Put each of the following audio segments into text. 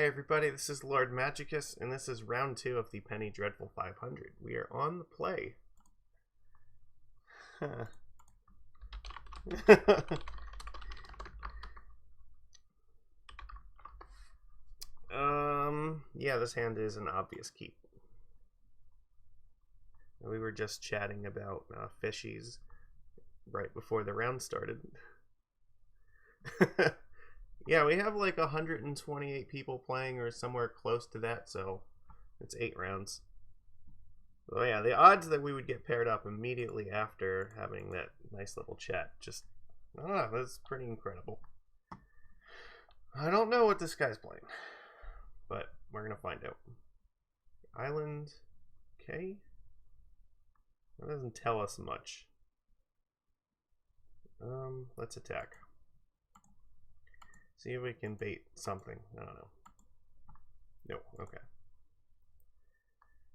Hey everybody, this is Lord Magicus, and this is round 2 of the Penny Dreadful 500. We are on the play. Yeah, this hand is an obvious keep. We were just chatting about fishies right before the round started. Yeah, we have like 128 people playing or somewhere close to that, so it's 8 rounds. So yeah, the odds that we would get paired up immediately after having that nice little chat, just, that's pretty incredible. I don't know what this guy's playing, but we're going to find out. Island, okay. That doesn't tell us much. Let's attack. See if we can bait something. I don't know. No, okay.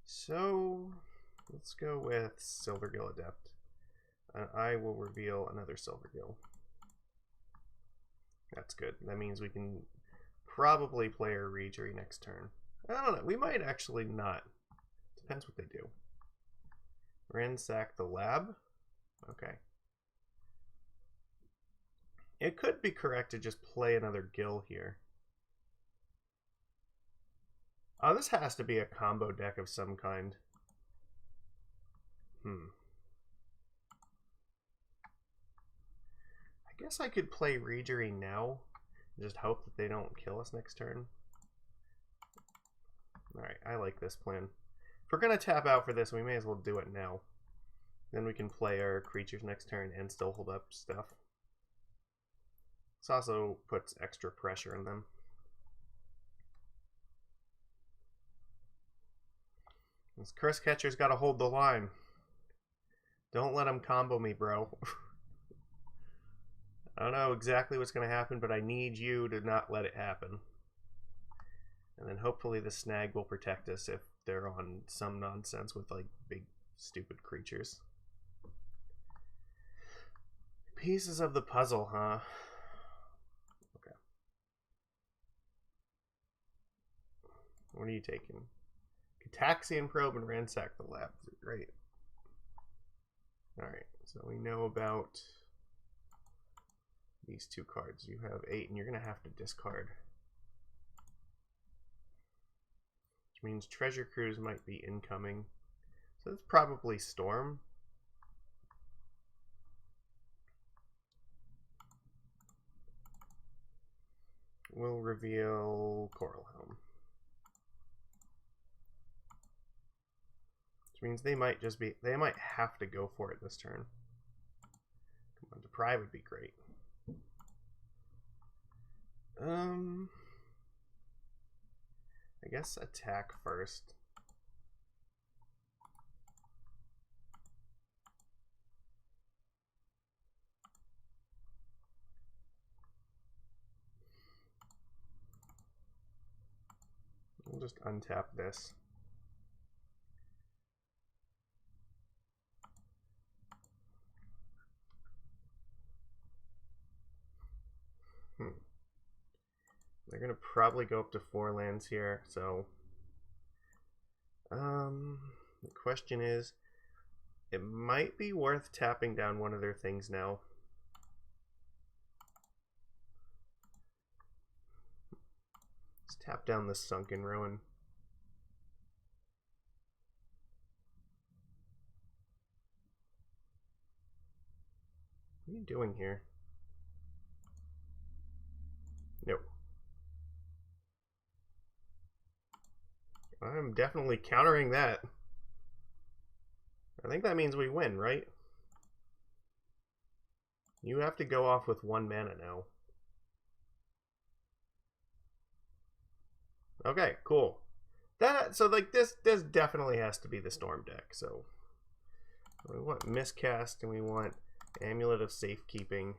So, let's go with Silvergill Adept. I will reveal another Silvergill. That's good. That means we can probably play a Reejerey next turn. I don't know. We might actually not. Depends what they do. Ransack the lab. Okay. It could be correct to just play another Gill here. Oh, this has to be a combo deck of some kind. I guess I could play Reejerey now and just hope that they don't kill us next turn. Alright, I like this plan. If we're going to tap out for this, we may as well do it now. Then we can play our creatures next turn and still hold up stuff. This also puts extra pressure on them. This Cursecatcher's got to hold the line. Don't let him combo me, bro. I don't know exactly what's going to happen, but I need you to not let it happen. And then hopefully the snag will protect us if they're on some nonsense with like big stupid creatures. Pieces of the puzzle, huh? Okay. What are you taking? Cataxian Probe and Ransack the Lab. Great. Alright, so we know about these 2 cards. You have 8, and you're going to have to discard. Which means Treasure Cruise might be incoming. So it's probably Storm. We'll reveal Coralhelm. Which means they might just be, they might have to go for it this turn. Come on, Deprive would be great. I guess attack first. We'll just untap this. They're going to probably go up to 4 lands here, so the question is, it might be worth tapping down one of their things now. Let's tap down the Sunken Ruin. What are you doing here? Nope. I'm definitely countering that. I think that means we win, right? You have to go off with 1 mana now. Okay, cool. So like this definitely has to be the Storm deck. So we want Miscast and we want Amulet of Safekeeping.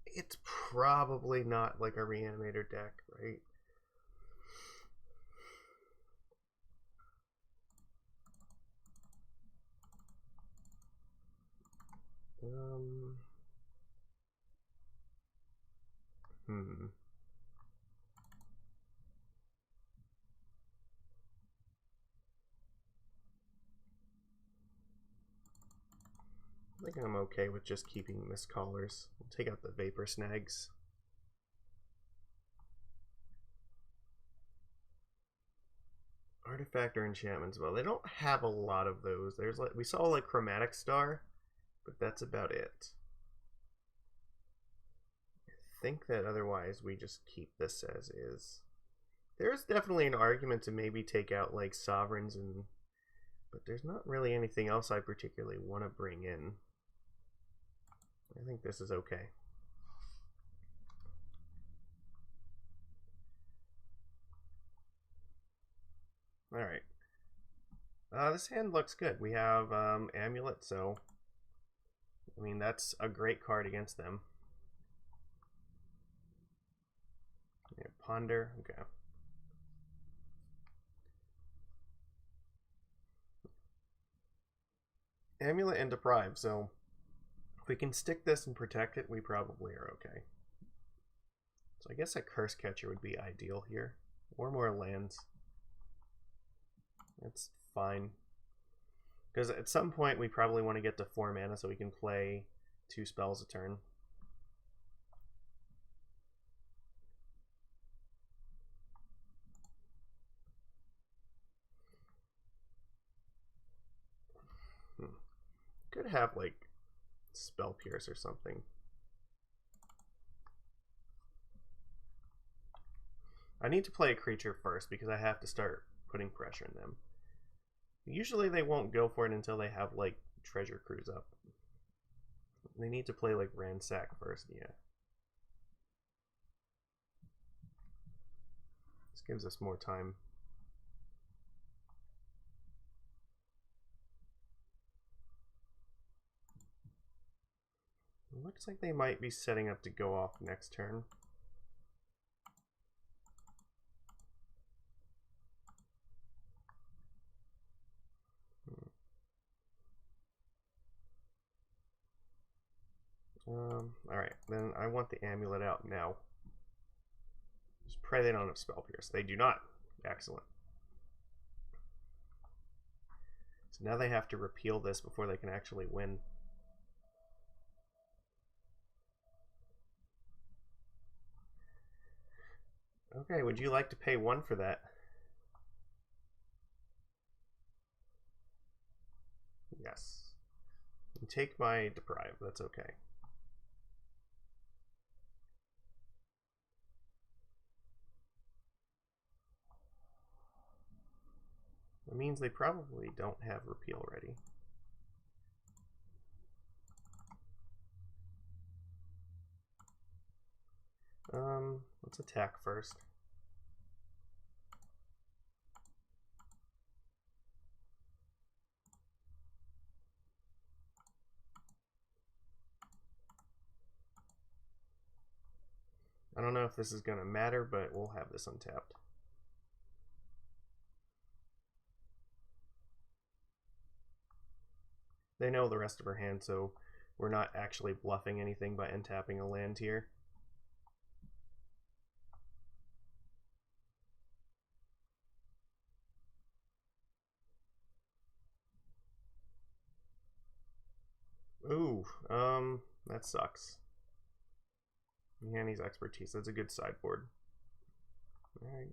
It's probably not like a Reanimator deck, right? think I'm okay with just keeping Mistcallers. We'll take out the Vapor Snags. Artifact or enchantments. Well, they don't have a lot of those. There's like we saw like Chromatic Star, but that's about it. I think that otherwise we just keep this as is. There's definitely an argument to maybe take out like Sovereigns and but there's not really anything else I particularly want to bring in. I think this is okay. Alright. This hand looks good. We have Amulet, so I mean that's a great card against them. Yeah, Ponder, okay. Amulet and Deprive, so if we can stick this and protect it, we probably are okay. So I guess a Cursecatcher would be ideal here. Or more lands. That's fine. Because at some point we probably want to get to 4 mana so we can play 2 spells a turn. Could have like Spell Pierce or something. I need to play a creature first because I have to start putting pressure in them. Usually they won't go for it until they have like Treasure Cruise up. They need to play like Ransack first, yeah. This gives us more time. It looks like they might be setting up to go off next turn. Alright, then I want the Amulet out now. Just pray they don't have Spell Pierce. They do not. Excellent. So now they have to repeal this before they can actually win. Okay, would you like to pay 1 for that? Yes. And take my Deprive, that's okay. It means they probably don't have repeal ready. Let's attack first. I don't know if this is going to matter, but we'll have this untapped. They know the rest of our hand, so we're not actually bluffing anything by untapping a land here. Ooh, that sucks. Yeah, he's expertise. That's a good sideboard. Alright.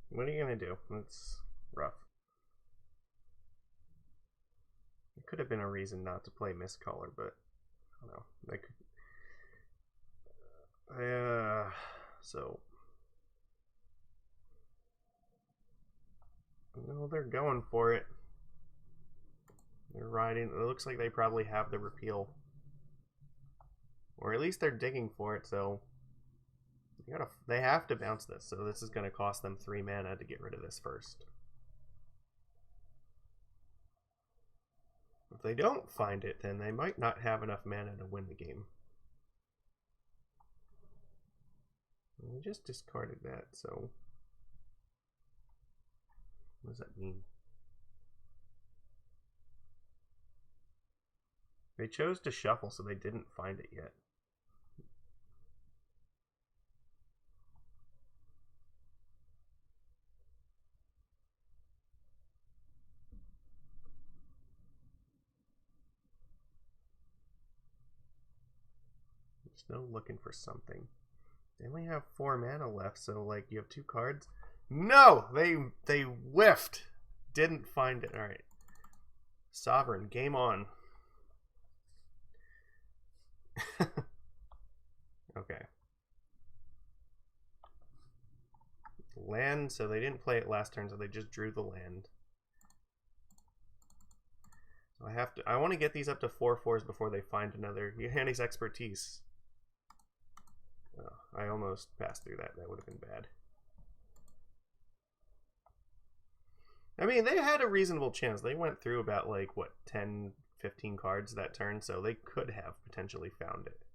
What are you gonna do? That's rough. It could have been a reason not to play Mistcaller, but I don't know. They could. So. No, they're going for it. They're riding. It looks like they probably have the repeal. Or at least they're digging for it, so they have to bounce this. So this is going to cost them 3 mana to get rid of this first. If they don't find it, then they might not have enough mana to win the game. We just discarded that, so what does that mean? They chose to shuffle, so they didn't find it yet. Still looking for something. They only have 4 mana left, so like you have 2 cards. No! They whiffed. Didn't find it. Alright. Sovereign, game on. Okay. Land, so they didn't play it last turn, so they just drew the land. So I want to get these up to 4/4s before they find another. Yohanni's expertise. Oh, I almost passed through that. That would have been bad. I mean, they had a reasonable chance. They went through about, like, what, 10, 15 cards that turn, so they could have potentially found it.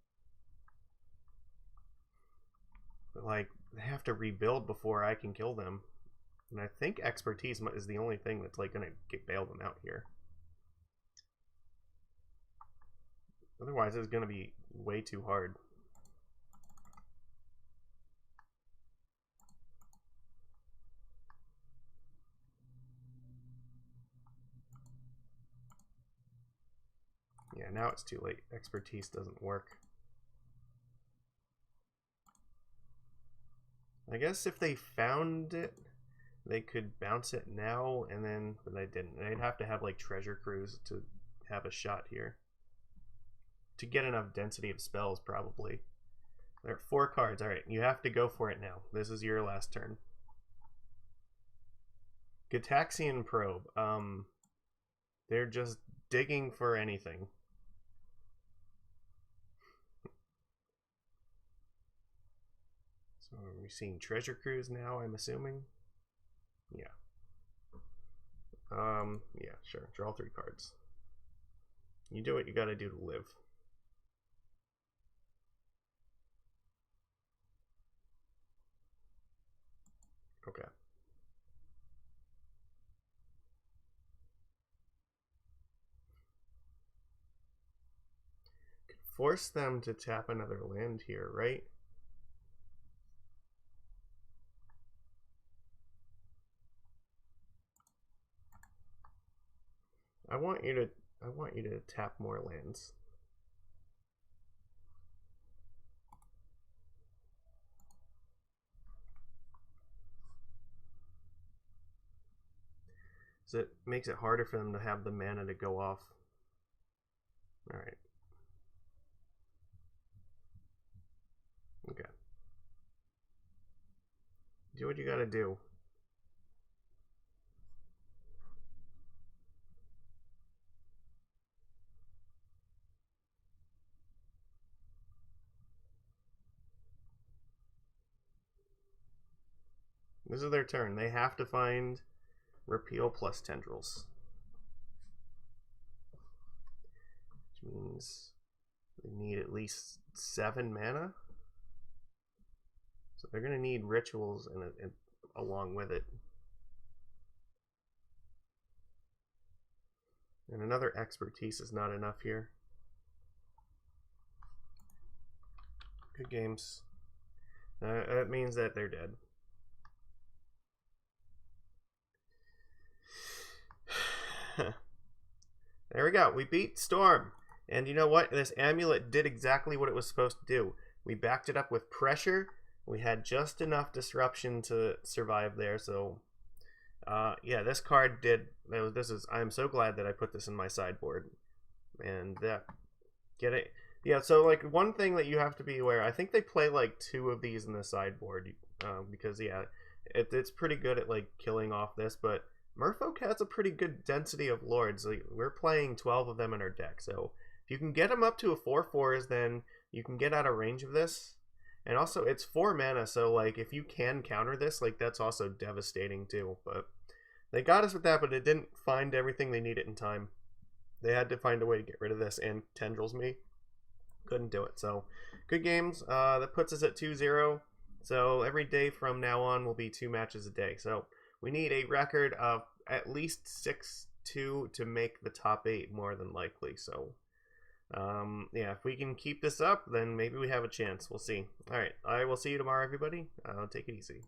But, like, they have to rebuild before I can kill them. And I think expertise is the only thing that's, like, going to bail them out here. Otherwise, it's going to be way too hard. Yeah, now it's too late. Expertise doesn't work. I guess if they found it, they could bounce it now, and then, but they didn't. They'd have to have like Treasure Cruise to have a shot here. To get enough density of spells, probably. There are 4 cards. Alright, you have to go for it now. This is your last turn. Gitaxian Probe. They're just digging for anything. So are we seeing Treasure Cruise now, I'm assuming? Yeah. Yeah, sure. Draw 3 cards. You do what you gotta do to live. Okay. Could force them to tap another land here, right? I want you to tap more lands. So it makes it harder for them to have the mana to go off. Alright. Okay. Do what you gotta do. This is their turn. They have to find Repeal plus Tendrils. Which means they need at least 7 mana. So they're going to need rituals and along with it. And another expertise is not enough here. Good games. That means that they're dead. There we go. We beat Storm. And you know what? This amulet did exactly what it was supposed to do. We backed it up with pressure. We had just enough disruption to survive there. So, yeah, this card did. I'm so glad that I put this in my sideboard. And get it. Yeah, so like one thing that you have to be aware. I think they play like 2 of these in the sideboard because yeah, it's pretty good at like killing off this, but Merfolk has a pretty good density of lords. Like, we're playing 12 of them in our deck, so if you can get them up to a 4/4s, then you can get out of range of this. And also, it's 4 mana, so like if you can counter this, like that's also devastating too. But they got us with that, but it didn't find everything they needed in time. They had to find a way to get rid of this, and Tendrils me couldn't do it. So good games. That puts us at 2-0. So every day from now on will be 2 matches a day. So we need a record of at least 6-2 to make the top 8 more than likely. So, yeah, if we can keep this up, then maybe we have a chance. We'll see. All right, I will see you tomorrow, everybody. Take it easy.